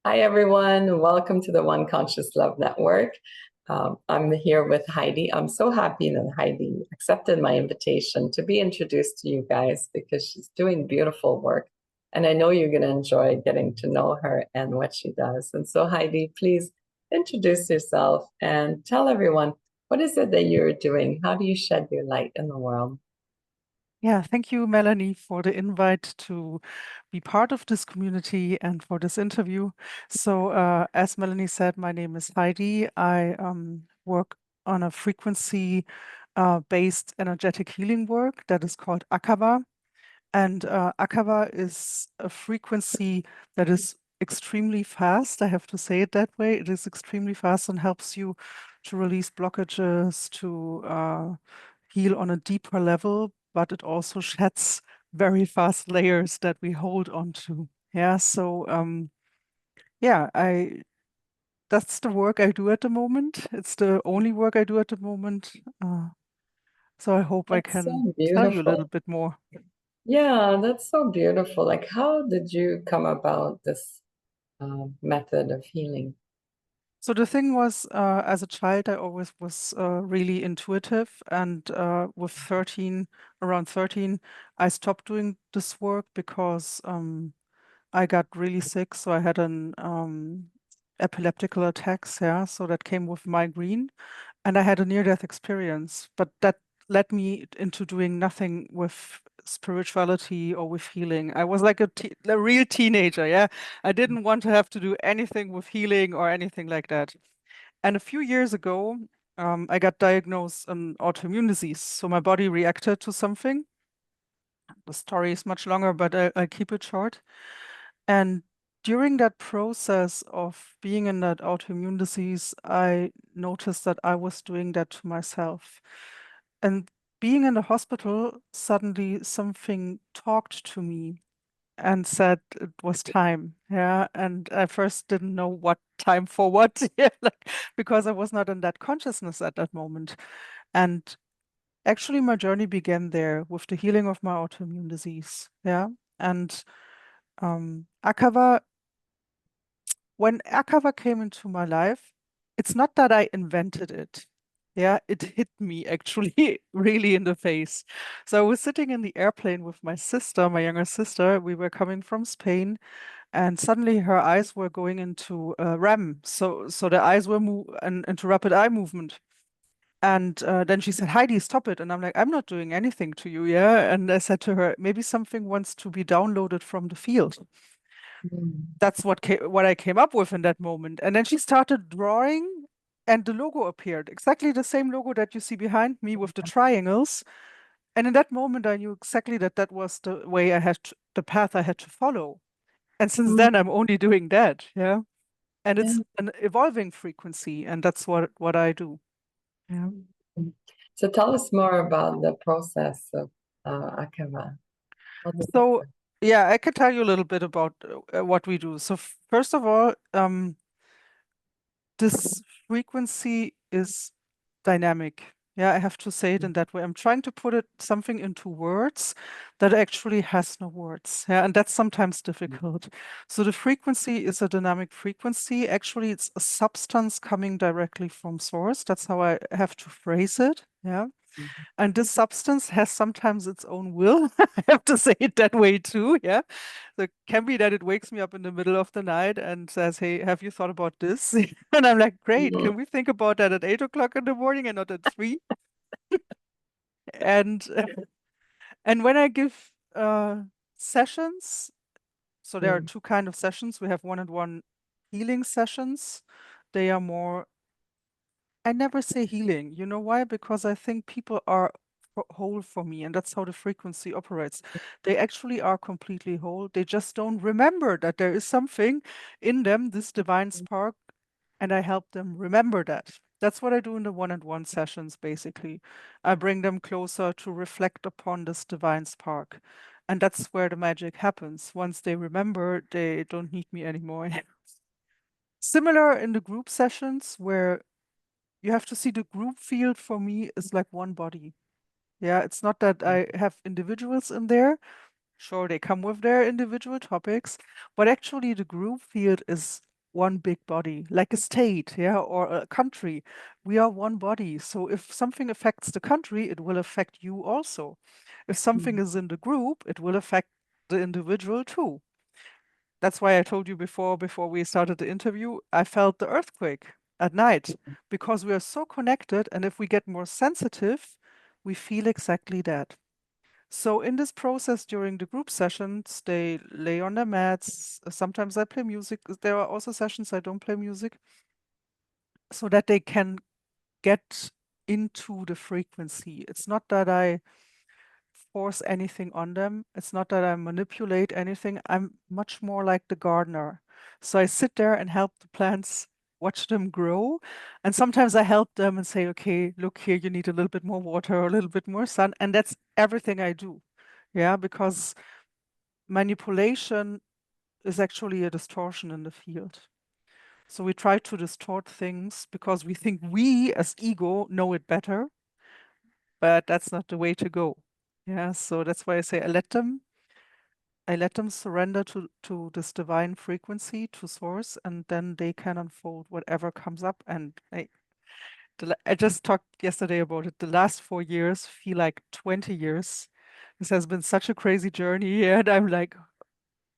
Hi, everyone. Welcome to the One Conscious Love Network. I'm here with Heidi. I'm so happy that Heidi accepted my invitation to be introduced to you guys because she's doing beautiful work. And I know you're going to enjoy getting to know her and what she does. And so, Heidi, please introduce yourself and tell everyone what is it that you're doing? How do you shed your light in the world? Yeah, thank you, Melanie, for the invite to be part of this community and for this interview. So, as Melanie said, my name is Heidi. I work on a frequency based energetic healing work that is called Akava. And Akava is a frequency that is extremely fast. I have to say it that way. It is extremely fast and helps you to release blockages, to heal on a deeper level, but it also sheds very fast layers that we hold on to. Yeah, so yeah, I that's the work I do at the moment. It's the only work I do at the moment. So I hope I That's can so tell you a little beautiful. bit more. Yeah, that's so beautiful. Like, how did you come about this method of healing? So the thing was, as a child, I always was really intuitive, and with 13, around 13, I stopped doing this work because I got really sick. So I had an epileptical attacks, yeah. So that came with migraine, and I had a near-death experience. But that led me into doing nothing with spirituality or with healing. I was like a real teenager, yeah. I didn't want to have to do anything with healing or anything like that. And a few years ago, I got diagnosed an autoimmune disease. So my body reacted to something. The story is much longer, but I keep it short. And during that process of being in that autoimmune disease, I noticed that I was doing that to myself. And being in the hospital, suddenly something talked to me and said it was time. Yeah. And I first didn't know what time for what, yeah, like, because I was not in that consciousness at that moment. And actually, my journey began there with the healing of my autoimmune disease. Yeah. And Akava, when Akava came into my life, it's not that I invented it. Yeah, it hit me actually really in the face. So I was sitting in the airplane with my sister, my younger sister. We were coming from Spain, and suddenly her eyes were going into REM. So the eyes were into rapid eye movement. And then she said, Heidi, stop it. And I'm like, I'm not doing anything to you. Yeah. And I said to her, maybe something wants to be downloaded from the field. Mm. That's what I came up with in that moment. And then she started drawing, and the logo appeared, exactly the same logo that you see behind me with the triangles. And in that moment, I knew exactly that that was the way the path I had to follow. And since Mm. then, I'm only doing that. Yeah. And Yeah. it's an evolving frequency, and that's what I do. Yeah. Mm. So tell us more about the process of Akava. How does it So, work? yeah, I can tell you a little bit about what we do. So, first of all, this frequency is dynamic. Yeah, I have to say it in that way. I'm trying to put it something into words that actually has no words. Yeah, and that's sometimes difficult. So the frequency is a dynamic frequency. Actually, it's a substance coming directly from source. That's how I have to phrase it. Yeah. Mhm. And this substance has sometimes its own will. I have to say it that way too. Yeah. So it can be that it wakes me up in the middle of the night and says, Hey, have you thought about this? And I'm like, Great. Mhm. Can we think about that at 8 o'clock in the morning and not at 3? And and when I give sessions, so there are Mm. two kind of sessions. We have one-on-one healing sessions. They are more, I never say healing. You know why? Because I think people are whole for me, and that's how the frequency operates. They actually are completely whole. They just don't remember that there is something in them, this divine spark, and I help them remember that. That's what I do in the one-on-one sessions, basically. I bring them closer to reflect upon this divine spark. And that's where the magic happens. Once they remember, they don't need me anymore. Similar in the group sessions where you have to see the group field for me is like one body. Yeah, it's not that I have individuals in there. Sure, they come with their individual topics, but actually the group field is one big body, like a state, yeah, or a country. We are one body. So if something affects the country, it will affect you also. If something is in the group, it will affect the individual too. That's why I told you before we started the interview, I felt the earthquake at night because we are so connected. And if we get more sensitive, we feel exactly that. So in this process during the group sessions, they lay on their mats. Sometimes I play music. There are also sessions I don't play music so that they can get into the frequency. It's not that I force anything on them. It's not that I manipulate anything. I'm much more like the gardener. So I sit there and help the plants, watch them grow. And sometimes I help them and say, okay, look here, you need a little bit more water or a little bit more sun. And that's everything I do. Yeah, because manipulation is actually a distortion in the field. So we try to distort things because we think we as ego know it better, but that's not the way to go. Yeah, so that's why I say I let them surrender to this divine frequency, to source, and then they can unfold whatever comes up. And I just talked yesterday about it. The last 4 years feel like 20 years. This has been such a crazy journey, and I'm like,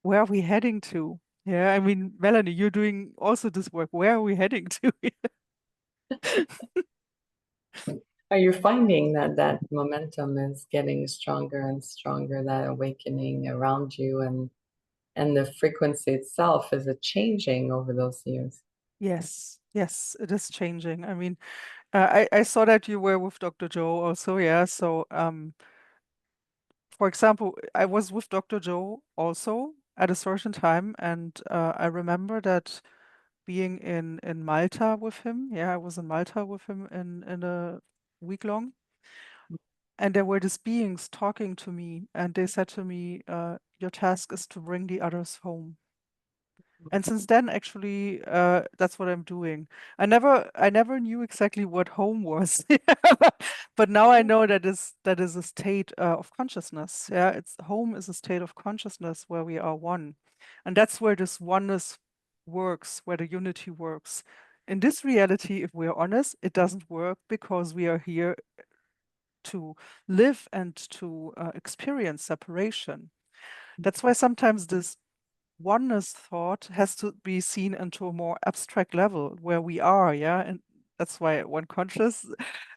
where are we heading to? Yeah, I mean, Melanie, you're doing also this work. Where are we heading to? Are you finding that that momentum is getting stronger and stronger, that awakening around you, and the frequency itself, is it changing over those years? Yes, yes, it is changing. I mean, I saw that you were with Dr. Joe also, yeah. So, for example, I was with Dr. Joe also at a certain time, and I remember that being in Malta with him. Yeah, I was in Malta with him in a week long. And there were these beings talking to me, and they said to me, your task is to bring the others home. And since then, actually, that's what I'm doing. I never knew exactly what home was, but now I know that is a state of consciousness. Yeah, it's home is a state of consciousness where we are one, and that's where this oneness works, where the unity works. In this reality, if we're honest, it doesn't work because we are here to live and to experience separation. That's why sometimes this oneness thought has to be seen into a more abstract level where we are, yeah? And that's why one conscious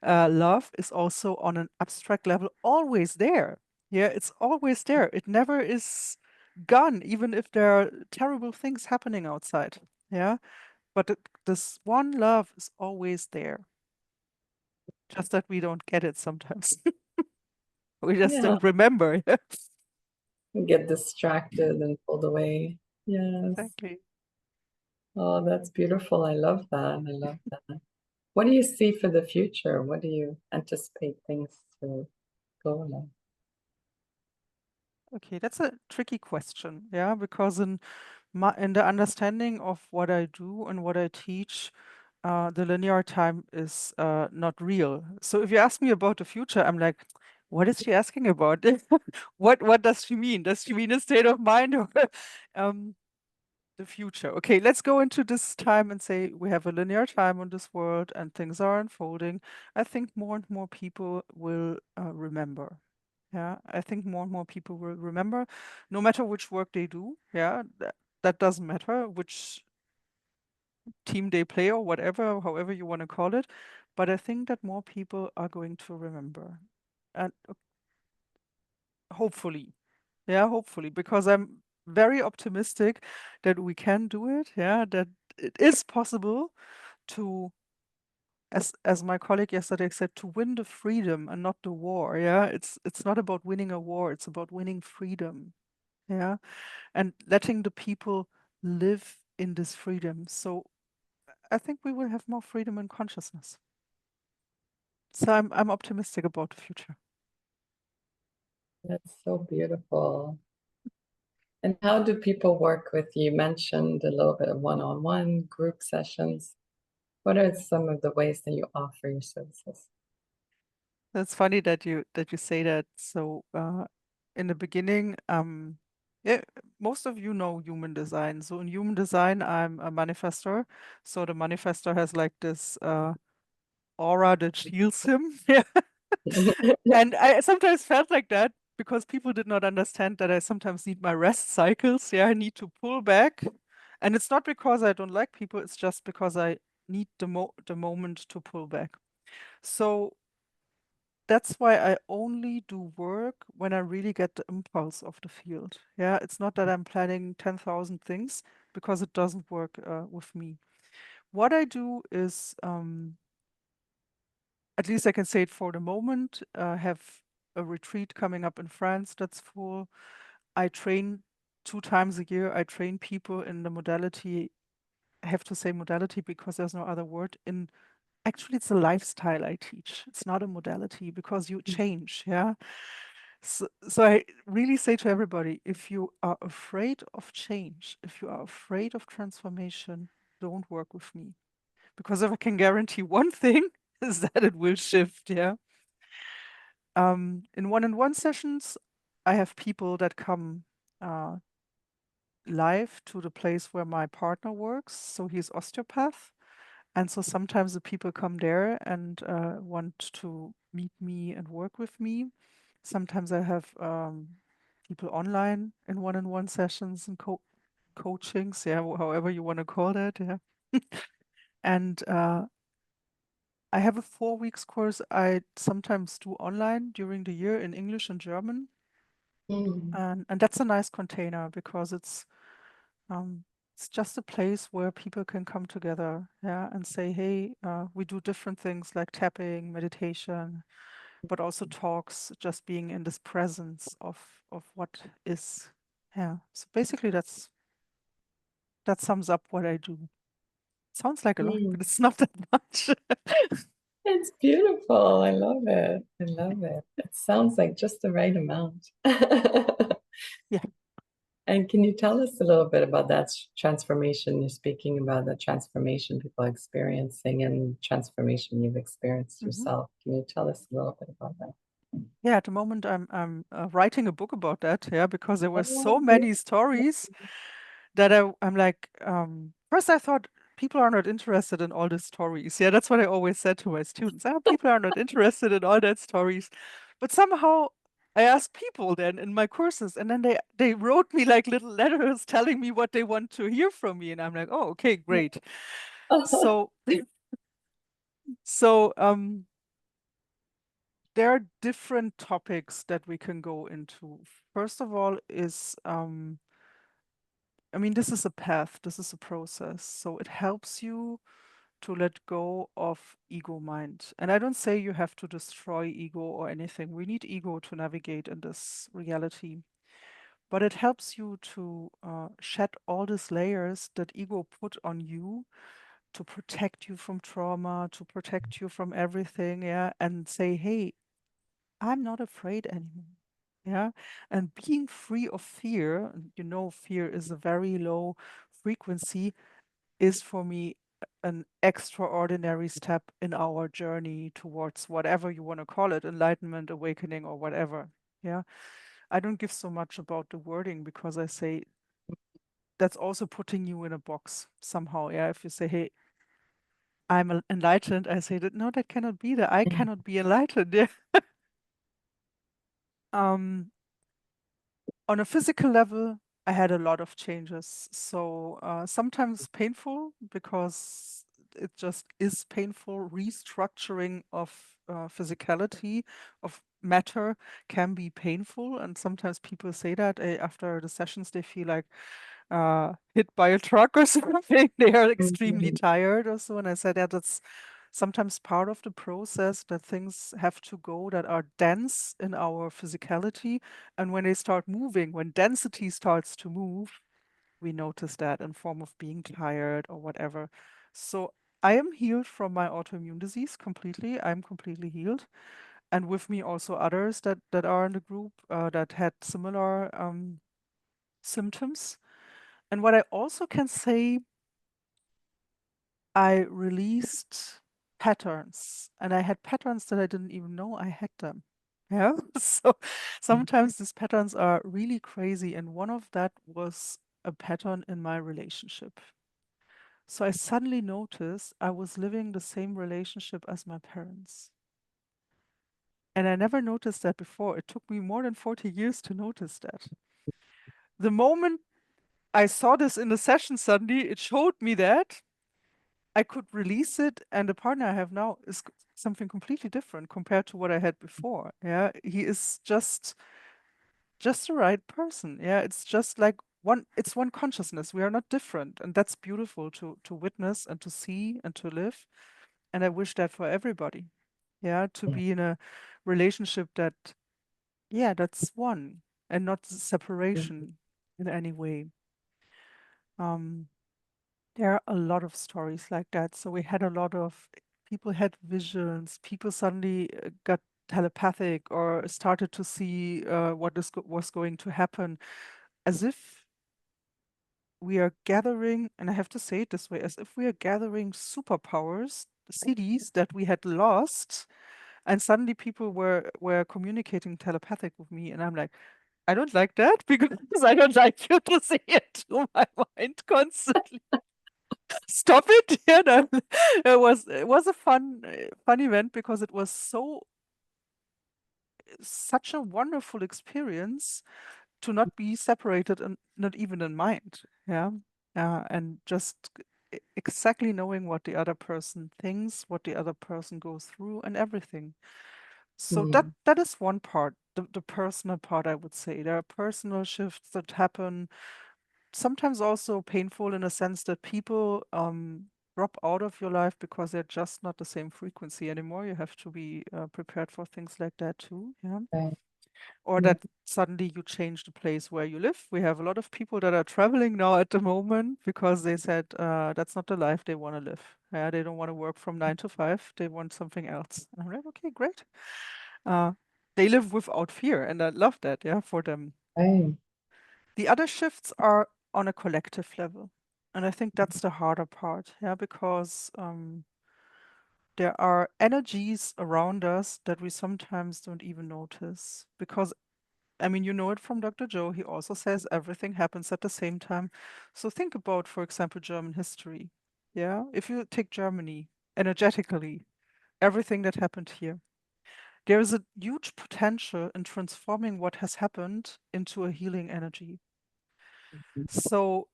love is also on an abstract level, always there. Yeah, it's always there. It never is gone, even if there are terrible things happening outside. Yeah, but this one love is always there, just that we don't get it sometimes. We just Yeah, don't remember. get distracted and pulled away. Yes. Exactly. Oh, that's beautiful. I love that. I love that. What do you see for the future? What do you anticipate things to go like? Okay, that's a tricky question, yeah, because in the understanding of what I do and what I teach, the linear time is not real. So if you ask me about the future, I'm like, what is she asking about? What does she mean? Does she mean a state of mind or um, the future? Okay, let's go into this time and say we have a linear time on this world and things are unfolding. I think more and more people will remember. Yeah, I think more and more people will remember, no matter which work they do. Yeah, that doesn't matter which team they play or whatever, however you want to call it. But I think that more people are going to remember. And hopefully, yeah, hopefully, because I'm very optimistic that we can do it. Yeah, that it is possible to, as my colleague yesterday said, to win the freedom and not the war. Yeah, it's not about winning a war, it's about winning freedom. Yeah, and letting the people live in this freedom. So I think we will have more freedom and consciousness. So I'm optimistic about the future. That's so beautiful. And how do people work with you? You mentioned a little bit of one-on-one group sessions. What are some of the ways that you offer your services? It's funny that you say that. So in the beginning, Yeah, most of you know human design. So in human design, I'm a manifestor. So the manifestor has like this aura that shields him. Yeah. And I sometimes felt like that because people did not understand that I sometimes need my rest cycles. Yeah, I need to pull back. And it's not because I don't like people, it's just because I need the moment to pull back. So that's why I only do work when I really get the impulse of the field. Yeah, it's not that I'm planning 10,000 things because it doesn't work with me. What I do is, at least I can say it for the moment, have a retreat coming up in France that's full. I train 2 times a year. I train people in the modality. I have to say modality because there's no other word. In actually, it's a lifestyle I teach. It's not a modality because you change. Yeah. So I really say to everybody, if you are afraid of change, if you are afraid of transformation, don't work with me. Because if I can guarantee one thing is that it will shift, yeah. In one-on-one sessions, I have people that come uh, live to the place where my partner works. So he's osteopath. And so sometimes the people come there and want to meet me and work with me. Sometimes I have people online in one-on-one sessions and coachings, yeah, however you want to call that, yeah. And I have a 4 weeks course I sometimes do online during the year in English and German. Mm, And that's a nice container because it's just a place where people can come together, yeah, and say, hey, we do different things like tapping, meditation, but also talks, just being in this presence of what is. Yeah. So basically that sums up what I do. Sounds like a lot, mm. but it's not that much. It's beautiful. I love it. I love it. It sounds like just the right amount. Yeah. And can you tell us a little bit about that transformation? You're speaking about the transformation people are experiencing and transformation you've experienced Hmm. yourself. Can you tell us a little bit about that? Yeah, at the moment I'm writing a book about that, yeah, because there were so Oh, many beautiful. stories that I'm like, first I thought people are not interested in all the stories. Yeah, that's what I always said to my students. People are not interested in all that stories. But somehow I asked people then in my courses, and then they wrote me like little letters telling me what they want to hear from me. And I'm like, oh, okay, great. So so there are different topics that we can go into. First of all is I mean, this is a path, this is a process. So it helps you to let go of ego mind. And I don't say you have to destroy ego or anything. We need ego to navigate in this reality. But it helps you to shed all these layers that ego put on you to protect you from trauma, to protect you from everything, yeah, and say, hey, I'm not afraid anymore. Yeah. And being free of fear, and you know, fear is a very low frequency, is for me an extraordinary step in our journey towards whatever you want to call it, enlightenment, awakening, or whatever. Yeah. I don't give so much about the wording because I say that's also putting you in a box somehow. Yeah. If you say, hey, I'm enlightened, I say that no, that cannot be that. I cannot be enlightened. Yeah. Um, on a physical level, I had a lot of changes. So sometimes painful because it just is painful. Restructuring of physicality, of matter can be painful. And sometimes people say that after the sessions, they feel like hit by a truck or something. They are extremely Mhm. tired or so. And I said, yeah, that's sometimes part of the process that things have to go that are dense in our physicality. And when they start moving, when density starts to move, we notice that in form of being tired or whatever. So I am healed from my autoimmune disease completely. I'm completely healed. And with me also others that are in the group that had similar symptoms. And what I also can say, I released patterns and I had patterns that I didn't even know I had them. Yeah. So sometimes these patterns are really crazy. And one of that was a pattern in my relationship. So I suddenly noticed I was living the same relationship as my parents. And I never noticed that before. It took me more than 40 years to notice that. The moment I saw this in the session suddenly, it showed me that I could release it, and the partner I have now is something completely different compared to what I had before. Yeah, he is just the right person. Yeah, it's just like it's one consciousness. We are not different, and that's beautiful to witness and to see and to live. And I wish that for everybody. Yeah, to Yeah. be in a relationship that, yeah, that's one and not Mhm. separation in any way. Um, There are a lot of stories like that. So we had a lot of people had visions, people suddenly got telepathic or started to see was going to happen, as if we are gathering, and I have to say it this way, as if we are gathering superpowers, cities that we had lost, and suddenly people were communicating telepathic with me, and I'm like, I don't like that because I don't like you to see it through my mind constantly. Stop it. Yeah, no. It was a fun event because it was such a wonderful experience to not be separated and not even in mind. Yeah. And just exactly knowing what the other person thinks, what the other person goes through, and everything. So Mm. that is one part, the personal part, I would say. There are personal shifts that happen, sometimes also painful in a sense that people drop out of your life because they're just not the same frequency anymore. You have to be prepared for things like that too. Yeah. Right. Or Mm. that suddenly you change the place where you live. We have a lot of people that are traveling now at the moment because they said that's not the life they want to live. Yeah, they don't want to work from 9 to 5. They want something else. And I'm like, okay, great. Uh, they live without fear, and I love that. Yeah, for them. Right. The other shifts are on a collective level. And I think that's the harder part, yeah, because there are energies around us that we sometimes don't even notice. Because, I mean, you know it from Dr. Joe, he also says everything happens at the same time. So think about, for example, German history. Yeah, if you take Germany energetically, everything that happened here, there is a huge potential in transforming what has happened into a healing energy. So,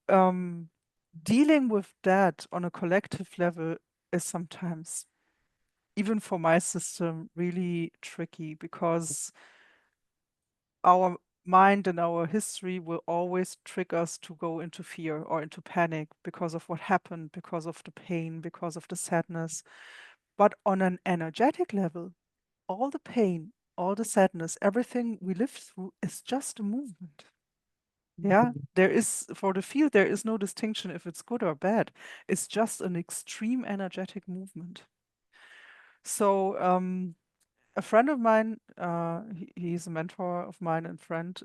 dealing with that on a collective level is sometimes, even for my system, really tricky because our mind and our history will always trick us to go into fear or into panic because of what happened, because of the pain, because of the sadness. But on an energetic level, all the pain, all the sadness, everything we live through is just a movement. Yeah, there is, for the field, there is no distinction if it's good or bad. It's just an extreme energetic movement. So, a friend of mine, he's a mentor of mine and friend,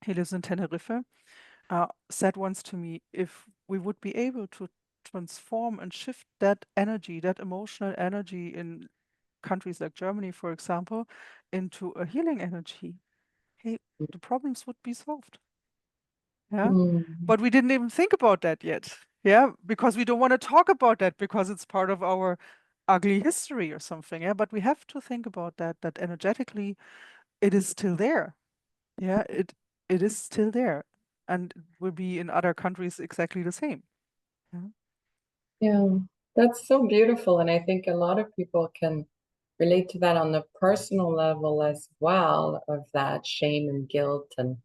he lives in Tenerife, said once to me, if we would be able to transform and shift that energy, that emotional energy in countries like Germany, for example, into a healing energy, hey, the problems would be solved. Yeah. Mm. But we didn't even think about that yet. Yeah. Because we don't want to talk about that because it's part of our ugly history or something. Yeah. But we have to think about that, that energetically it is still there. Yeah. It is still there. And it will be in other countries exactly the same. Yeah. Yeah, that's so beautiful. And I think a lot of people can relate to that on the personal level as well, of that shame and guilt, and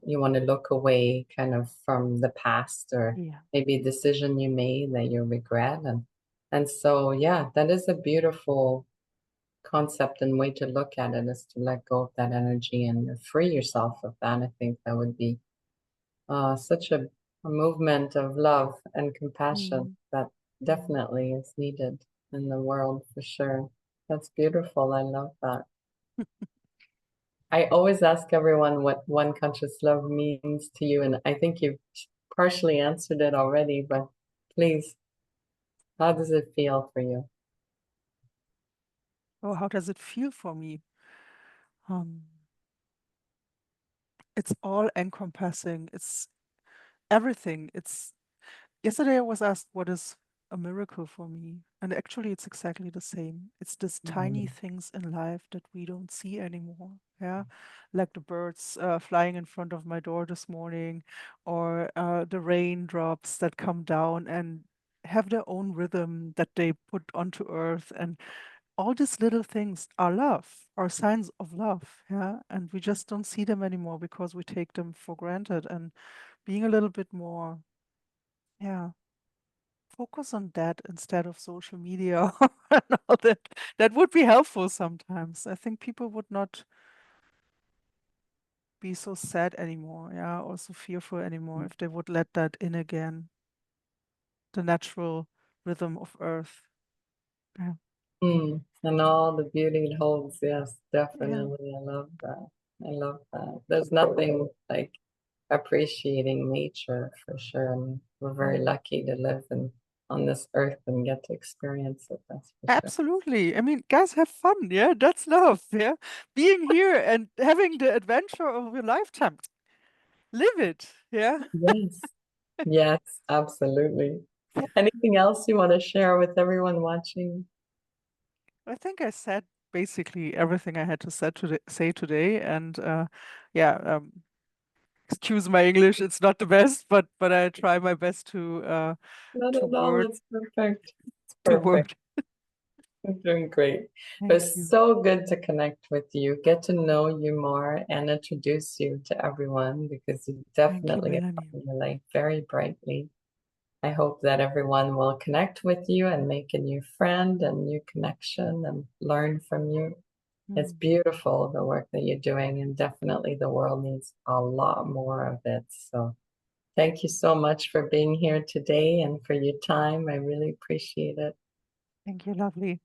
you want to look away kind of from the past, or Yeah. maybe a decision you made that you regret. And so yeah, that is a beautiful concept and way to look at it, is to let go of that energy and free yourself of that. I think that would be such a movement of love and compassion Mm. that Mm. definitely is needed in the world for sure. That's beautiful. I love that. I always ask everyone what one conscious love means to you, and I think you've partially answered it already, but please, how does it feel for you? or how does it feel for me? Um, it's all encompassing. It's everything. It's Yesterday I was asked what is a miracle for me, and actually it's exactly the same. It's these tiny Mhm. things in life that we don't see anymore. Yeah, like the birds flying in front of my door this morning, or the raindrops that come down and have their own rhythm that they put onto earth, and all these little things are love, are signs of love. Yeah, and we just don't see them anymore because we take them for granted. And being a little bit more, yeah, focus on that instead of social media and all that. That would be helpful sometimes. I think people would not be so sad anymore, yeah, or so fearful anymore if they would let that in again, the natural rhythm of Earth. Yeah. And all the beauty it holds. Yes, Yeah. definitely. I love that. I love that. There's nothing like appreciating nature for sure. And we're very Mm. lucky to live on this earth and get to experience it. That's for sure. Absolutely. I mean, guys, have fun. Yeah, that's love. Yeah, being here and having the adventure of your lifetime. Live it. Yeah. Yes. Yes, absolutely. Anything else you want to share with everyone watching? I think I said basically everything I had to say today, and yeah, excuse my English, it's not the best, but I try my best No, no, to no, word that's perfect. It's to perfect. word. You're doing great. It Thank was you. so good to connect with you, get to know you more, and introduce you to everyone because you Thank you, definitely Melanie. apply your light very brightly. I hope that everyone will connect with you and make a new friend and new connection and learn from you. It's Mm. beautiful, the work that you're doing, and definitely the world needs a lot more of it. So thank you so much for being here today and for your time. I really appreciate it. Thank you, lovely.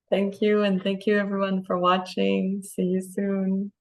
Thank you, and thank you everyone for watching. See you soon.